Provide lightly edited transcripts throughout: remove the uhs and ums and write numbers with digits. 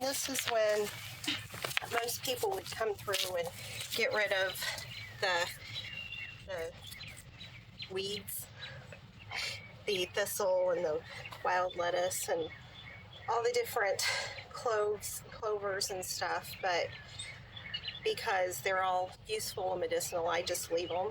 This is when most people would come through and get rid of the weeds, the thistle and the wild lettuce and all the different clovers and stuff, but because they're all useful and medicinal, I just leave them.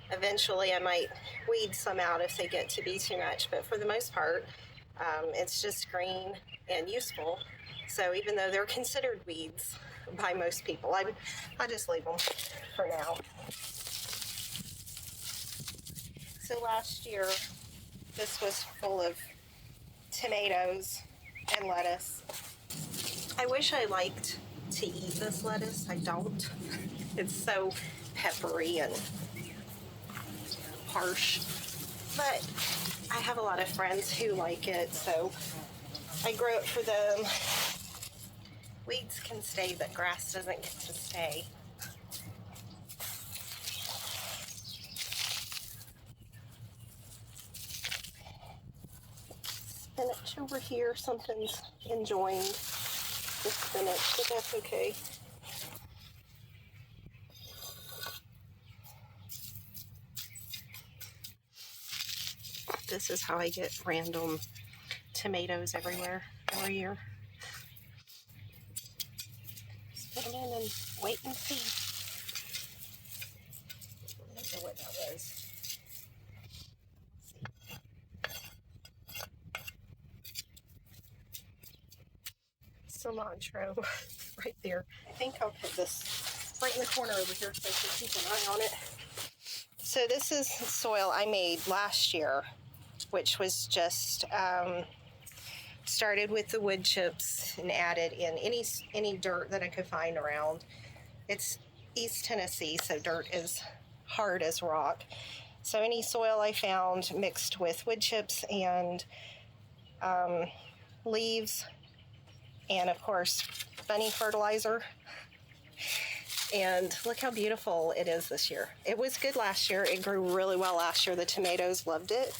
Eventually I might weed some out if they get to be too much, but for the most part, it's just green and useful. So even though they're considered weeds by most people, I just leave them for now. So last year, this was full of tomatoes and lettuce. I wish I liked to eat this lettuce. I don't. It's so peppery and harsh. But I have a lot of friends who like it, so I grow it for them. Weeds can stay, but grass doesn't get to stay. Spinach over here, something's enjoying the spinach, but that's okay. This is how I get random tomatoes everywhere every year. Just put them in and wait and see. I don't know what that was. Cilantro right there. I think I'll put this right in the corner over here so I can keep an eye on it. So this is soil I made last year, which was just started with the wood chips and added in any dirt that I could find around. It's East Tennessee, so dirt is hard as rock. So any soil I found mixed with wood chips and leaves, and of course bunny fertilizer. And look how beautiful it is this year. It was good last year. It grew really well last year. The tomatoes loved it,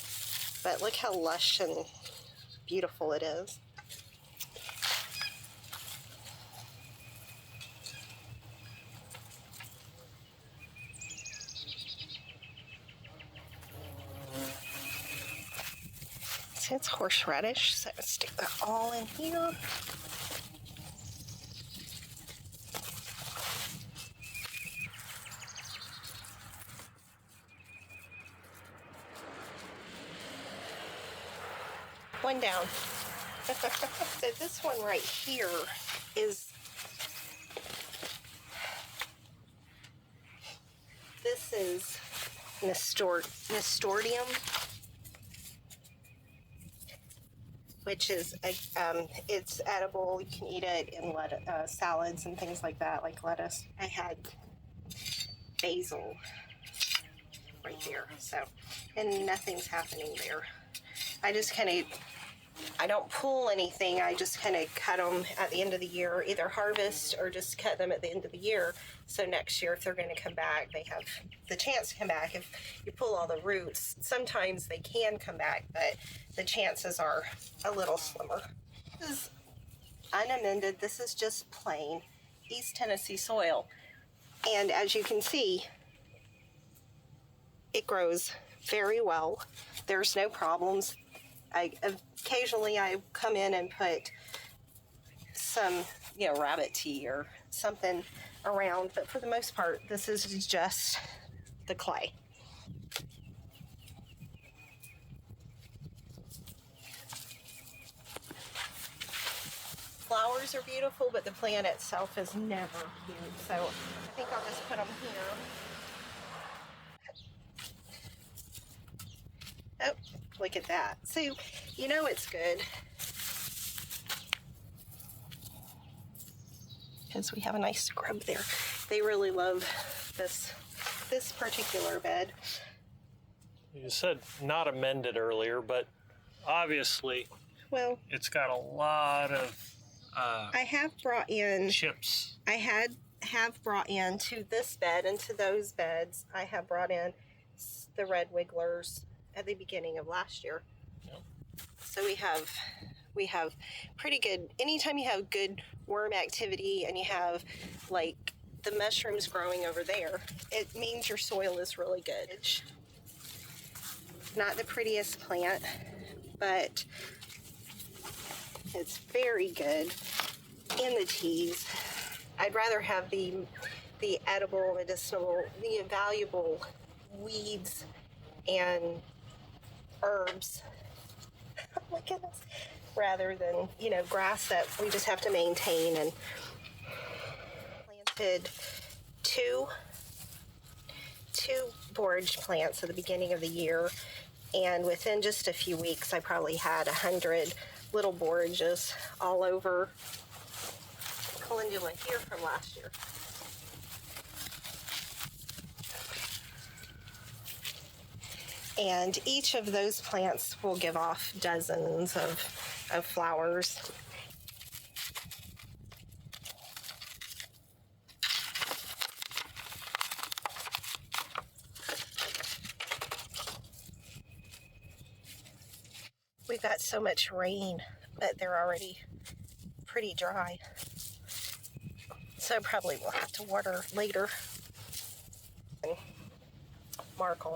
but look how lush and beautiful it is. See, it's horseradish, so let's stick that all in here. One down. So this one right here is, this is Nasturtium, which is it's edible. You can eat it in salads and things like that, like lettuce. I had basil right there, so, and nothing's happening there. I just kind of, I don't pull anything. I just kind of cut them at the end of the year, either harvest or just cut them at the end of the year. So next year, if they're going to come back, they have the chance to come back. If you pull all the roots, sometimes they can come back, but the chances are a little slimmer. This is unamended. This is just plain East Tennessee soil. And as you can see, it grows very well. There's no problems. Occasionally I come in and put some, rabbit tea or something around, but for the most part, this is just the clay. Flowers are beautiful, but the plant itself is never cute, so I think I'll just put them here. Oh, look at that. So, it's good because we have a nice scrub there. They really love this particular bed. You said not amended earlier, but obviously, well, it's got a lot of I have brought in chips. I have brought in to this bed and to those beds. I have brought in the red wigglers at the beginning of last year. Yep. So we have we have pretty good, anytime you have good worm activity and you have like the mushrooms growing over there, it means your soil is really good. Not the prettiest plant, but it's very good in the teas. I'd rather have the edible, medicinal, the valuable weeds and herbs, oh my goodness, rather than, grass that we just have to maintain. And planted two borage plants at the beginning of the year, and within just a few weeks I probably had 100 little borages all over calendula here from last year. And each of those plants will give off dozens of flowers. We've got so much rain, but they're already pretty dry. So probably we'll have to water later and mark them.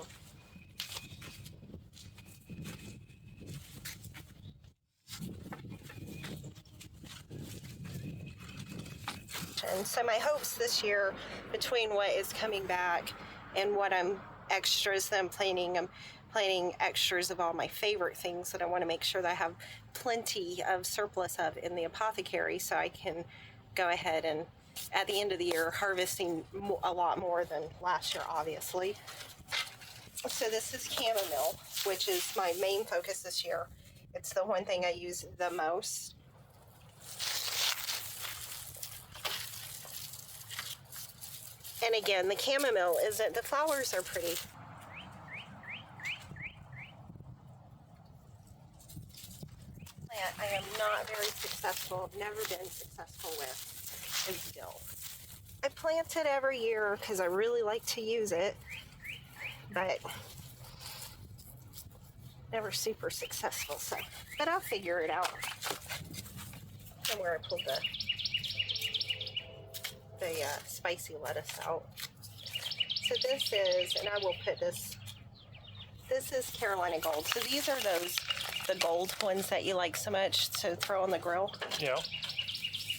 And so my hopes this year, between what is coming back and what I'm extras that I'm planning extras of all my favorite things that I want to make sure that I have plenty of surplus of in the apothecary, so I can go ahead and at the end of the year harvesting a lot more than last year, obviously. So this is chamomile, which is my main focus this year. It's the one thing I use the most. And again, the chamomile the flowers are pretty. I am not very successful, I've never been successful with is dill. I plant it every year because I really like to use it, but never super successful. But I'll figure it out. And where I pulled the spicy lettuce out. So this is, and I will put this is Carolina Gold. So these are the gold ones that you like so much to throw on the grill. Yeah.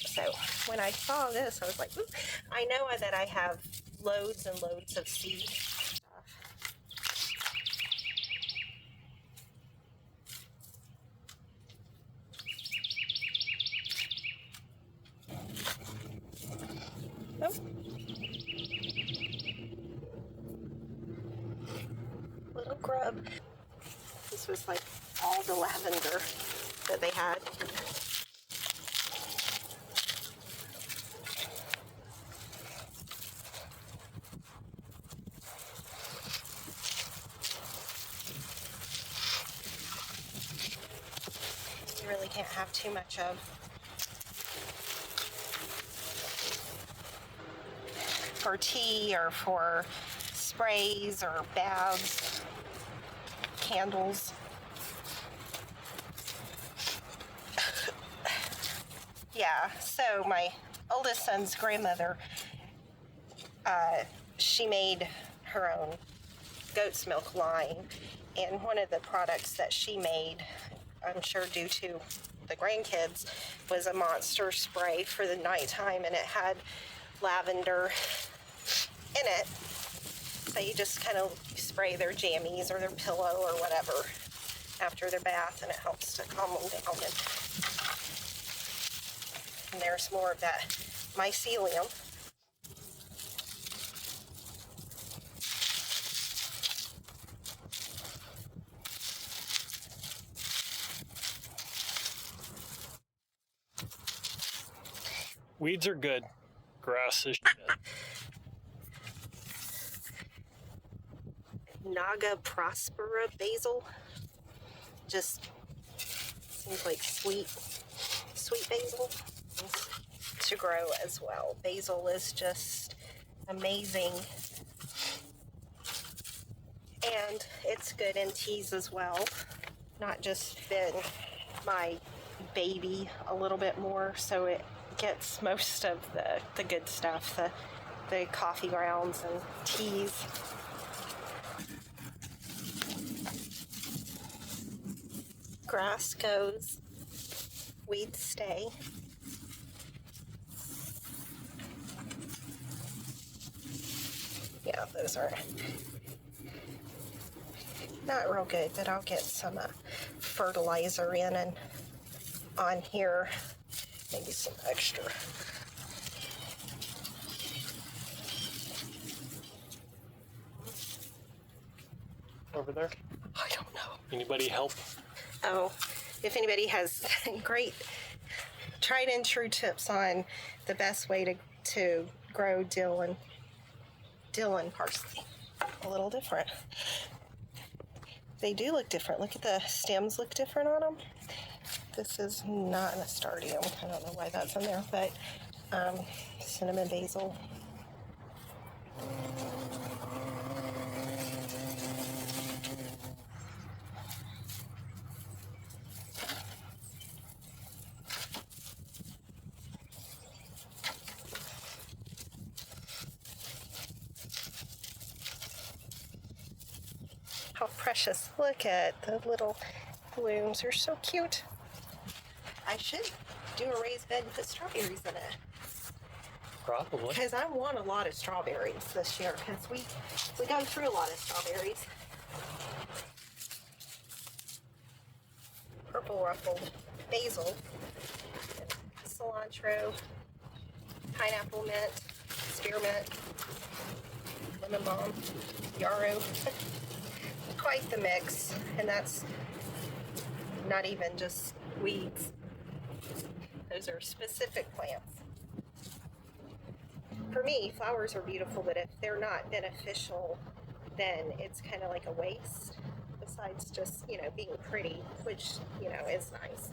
So when I saw this, I was like, ooh, I know that I have loads and loads of seeds. Oh. Little grub. This was like all the lavender that they had. You really can't have too much of. For tea or for sprays or baths, candles. Yeah, so my oldest son's grandmother, she made her own goat's milk line, and one of the products that she made, I'm sure due to the grandkids, was a monster spray for the nighttime, and it had lavender in it. So you just kind of spray their jammies or their pillow or whatever after their bath, and it helps to calm them down. And there's more of that mycelium. Weeds are good. Grass is shit. Naga prospera basil. Just seems like sweet basil to grow as well. Basil is just amazing. And it's good in teas as well. Not just been my baby a little bit more, so it gets most of the good stuff, the coffee grounds and teas. Grass goes, weeds stay. Yeah, those are not real good, but I'll get some fertilizer in and on here, maybe some extra. Over there. I don't know. Anybody help? Oh, if anybody has great tried and true tips on the best way to grow dill parsley. A little different. They do look different. Look at the stems, look different on them. This is not an astardium. I don't know why that's in there, but cinnamon basil. How precious. Look at the little blooms. They're so cute. I should do a raised bed and put strawberries in it. Probably. Because I want a lot of strawberries this year, because we gone through a lot of strawberries. Purple ruffled basil, cilantro, pineapple mint, spearmint, lemon balm, yarrow. Quite the mix, and that's not even just weeds. Those are specific plants. For me, flowers are beautiful, but if they're not beneficial, then it's kind of like a waste, besides just, being pretty, which, is nice.